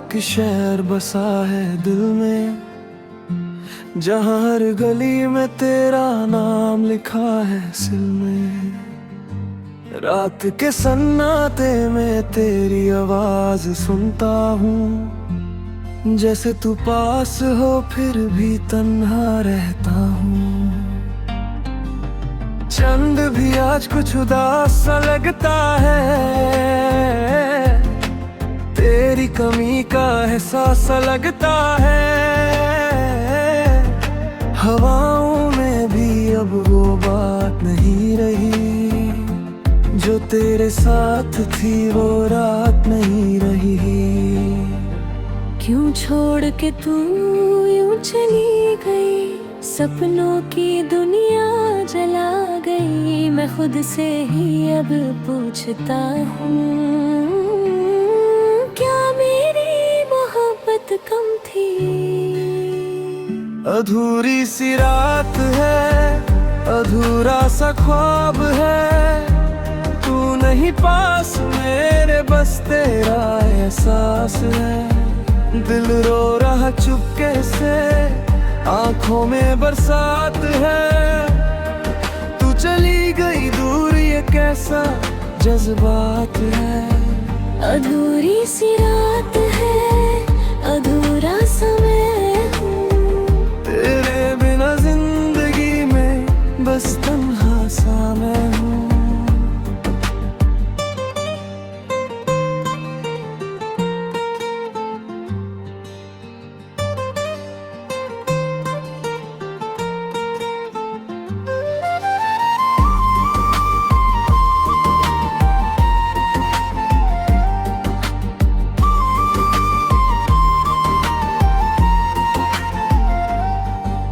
एक शहर बसा है दिल में, जहाँ हर गली में तेरा नाम लिखा है सिल में। रात के सन्नाटे में तेरी आवाज सुनता हूँ, जैसे तू पास हो फिर भी तन्हा रहता हूँ। चंद भी आज कुछ उदास सा लगता है, तेरी कमी का एहसास सा लगता है। हवाओं में भी अब वो बात नहीं रही, जो तेरे साथ थी वो रात नहीं रही। क्यों छोड़ के तू यूं चली गई, सपनों की दुनिया जला गई। मैं खुद से ही अब पूछता हूँ, क्या मेरी मोहब्बत कम थी? अधूरी सी रात है, अधूरा सा ख्वाब है, तू नहीं पास मेरे बस तेरा एहसास है। दिल रो रहा चुपके से, आंखों में बरसात है। तू चली गई दूर, ये कैसा जज्बात है। अधूरी सी रात है, अधूरा समय हूँ, तेरे बिना जिंदगी में बस तन्हा सा मैं हूँ।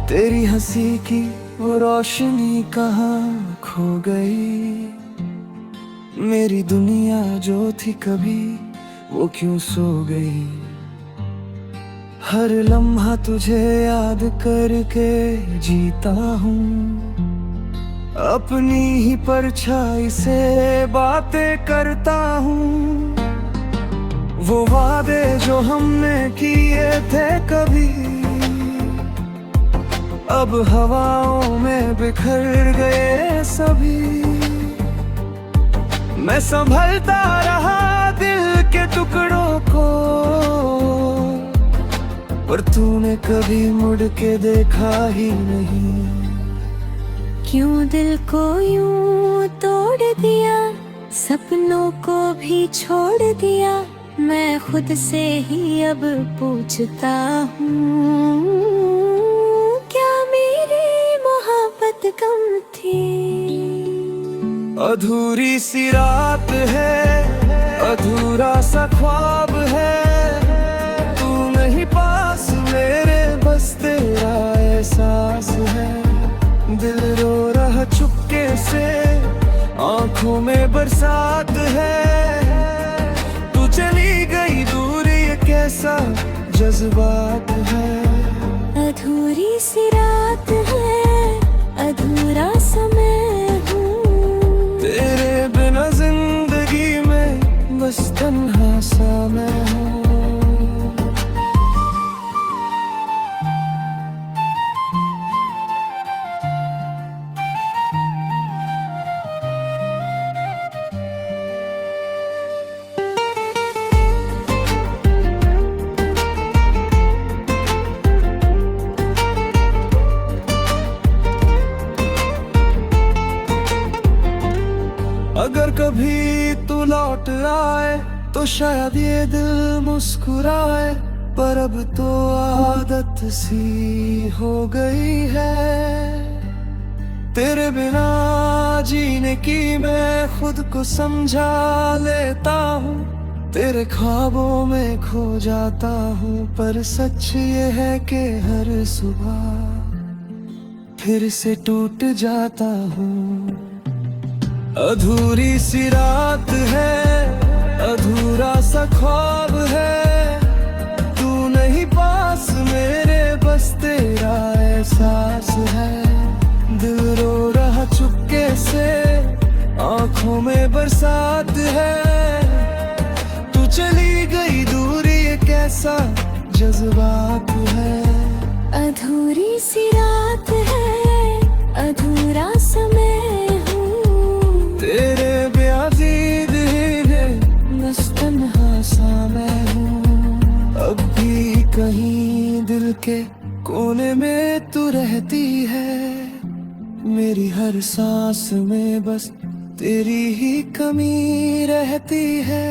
तेरी हंसी की वो रोशनी कहाँ खो गई, मेरी दुनिया जो थी कभी वो क्यों सो गई। हर लम्हा तुझे याद करके जीता हूँ, अपनी ही परछाई से बातें करता हूँ। वो वादे जो हमने किए थे कभी, अब हवाओं में बिखर गए सभी। मैं संभलता रहा दिल के टुकड़ों को, पर तूने कभी मुड़ के देखा ही नहीं। क्यों दिल को यूं तोड़ दिया, सपनों को भी छोड़ दिया। मैं खुद से ही अब पूछता हूँ, क्या मेरी मोहब्बत कम थी? अधूरी सी रात है, अधूरा सा ख्वाब है, तू नहीं पास मेरे बस तेरा एहसास है। दिल रो रहा चुपके से, आंखों में बरसात है। तू चली गई दूर, ये कैसा जज्बात है। अधूरी सी रात है, अधूरा समय हूँ, तेरे बिना जिंदगी में बस तन्हा सा मैं हूँ। अगर कभी तू लौट आए तो शायद ये दिल मुस्कुराए, पर अब तो आदत सी हो गई है। तेरे बिना जीने की मैं खुद को समझा लेता हूँ, तेरे ख्वाबों में खो जाता हूँ। पर सच ये है कि हर सुबह फिर से टूट जाता हूँ। अधूरी सी रात है, अधूरा सा ख्वाब है, तू नहीं पास मेरे बस तेरा एहसास है। दिल रो रहा चुपके से, आंखों में बरसात है। तू चली गई दूर, ये कैसा कैसा जज्बात है। अधूरी सी रात है, अधूरा समय हूँ, तेरे ब्यादीद नस्तन्हा सा मैं हूँ। अब भी कहीं दिल के कोने में तू रहती है, मेरी हर सांस में बस तेरी ही कमी रहती है।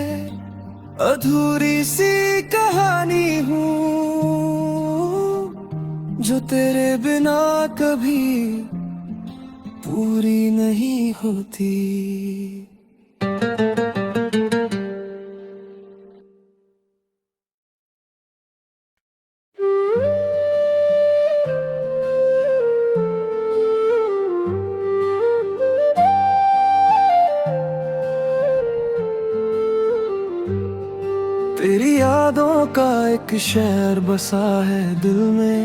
अधूरी सी कहानी हूँ जो तेरे बिना कभी पूरी नहीं होती। तेरी यादों का एक शहर बसा है दिल में,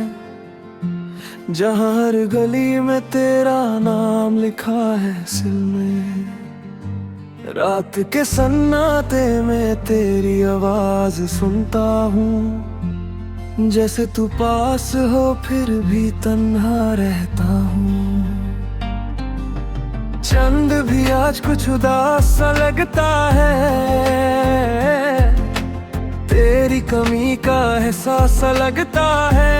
जहाँ हर गली में तेरा नाम लिखा है सिल में। रात के सन्नाटे में तेरी आवाज सुनता हूँ, जैसे तू पास हो फिर भी तन्हा रहता हूँ। चंद भी आज कुछ उदास सा लगता है, तेरी कमी का एहसास सा लगता है।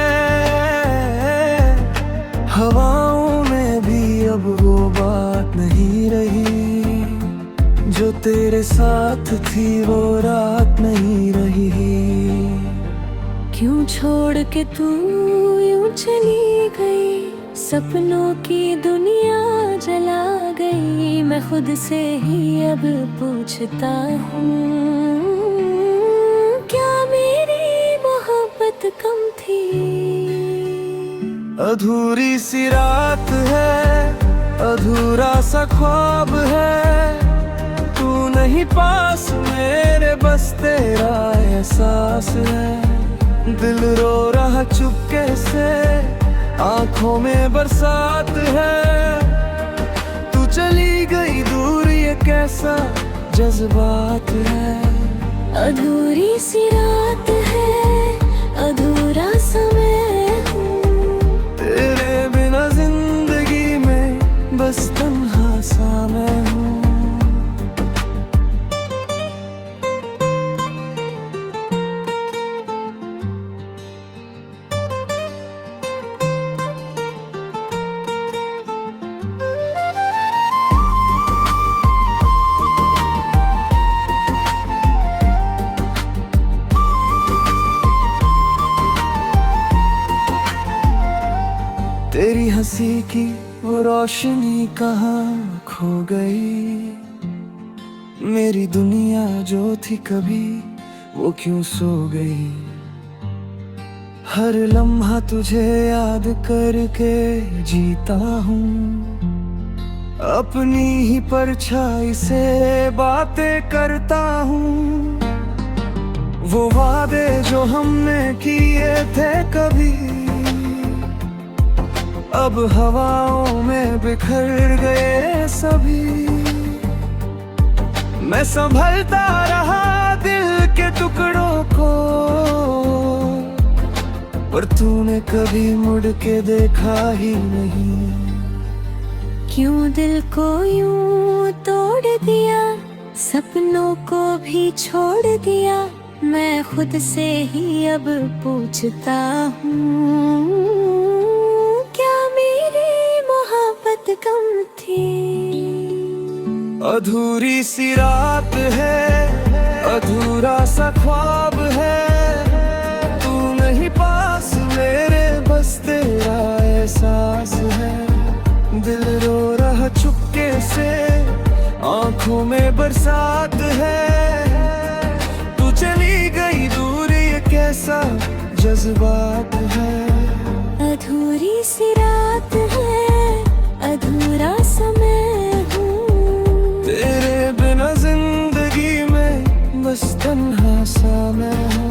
हवाओं में भी अब वो बात नहीं रही, जो तेरे साथ थी वो रात नहीं रही। क्यों छोड़ के तू यूं चली गई, सपनों की दुनिया जला गई। मैं खुद से ही अब पूछता हूँ, क्या मेरी मोहब्बत कम थी। अधूरी सी रात है, अधूरा सा ख्वाब है, तू नहीं पास मेरे बस तेरा एहसास है। दिल रो रहा चुपके से, आंखों में बरसात है। तू चली गई दूर ये कैसा जज्बात है। अधूरी सी रात है, अधूरा समय हूँ, तेरे बिना जिंदगी में बस तन्हा सा मैं हूँ। तेरी हंसी की वो रोशनी कहाँ खो गई, मेरी दुनिया जो थी कभी वो क्यों सो गई। हर लम्हा तुझे याद करके जीता हूँ, अपनी ही परछाई से बातें करता हूँ। वो वादे जो हमने किए थे कभी अब हवाओं में बिखर गए सभी। मैं संभलता रहा दिल के टुकड़ों को, पर तूने कभी मुड़ के देखा ही नहीं। क्यों दिल को यूं तोड़ दिया, सपनों को भी छोड़ दिया। मैं खुद से ही अब पूछता हूँ, क्या मेरी मोहब्बत कम थी। अधूरी सी रात है, अधूरा सा ख्वाब है, तू नहीं पास मेरे बस तेरा एहसास है। दिल रो रहा चुपके से, आंखों में बरसात है। तू चली गई दूर ये कैसा जज्बात है। अधूरी सी रात है, अधूरा समय हूँ, तेरे बिना जिंदगी में बस तन्हा सा मैं हूँ।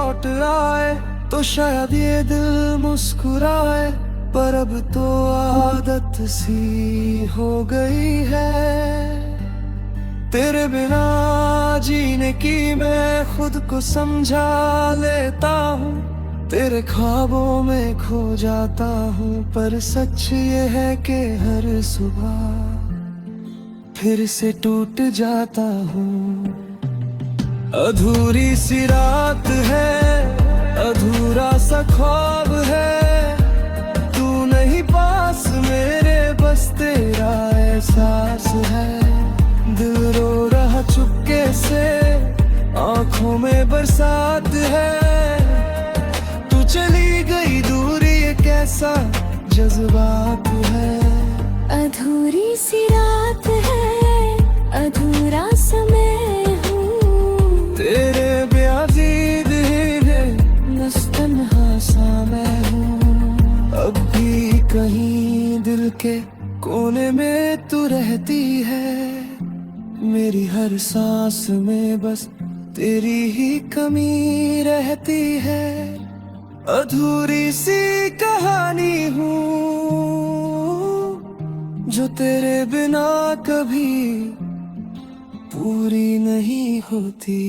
लौट आए तो शायद ये दिल मुस्कुराए, पर अब तो आदत सी हो गई है। तेरे बिना जीने की मैं खुद को समझा लेता हूँ, तेरे ख्वाबों में खो जाता हूँ, पर सच ये है कि हर सुबह फिर से टूट जाता हूँ। अधूरी सी रात है, अधूरा सा ख्वाब है, तू नहीं पास मेरे, बस तेरा एहसास है। दिल रो रहा चुपके से, आंखों में बरसात है, तू चली गई दूर, ये कैसा जज्बात है। अधूरी सी रात है, अधूरा समय हूँ, तेरे ब्याज़ीद है बस तन्हा सा मैं हूँ। अब भी कहीं दिल के कोने में तू रहती है, मेरी हर सांस में बस तेरी ही कमी रहती है। अधूरी सी कहानी हूँ जो तेरे बिना कभी पूरी नहीं होती।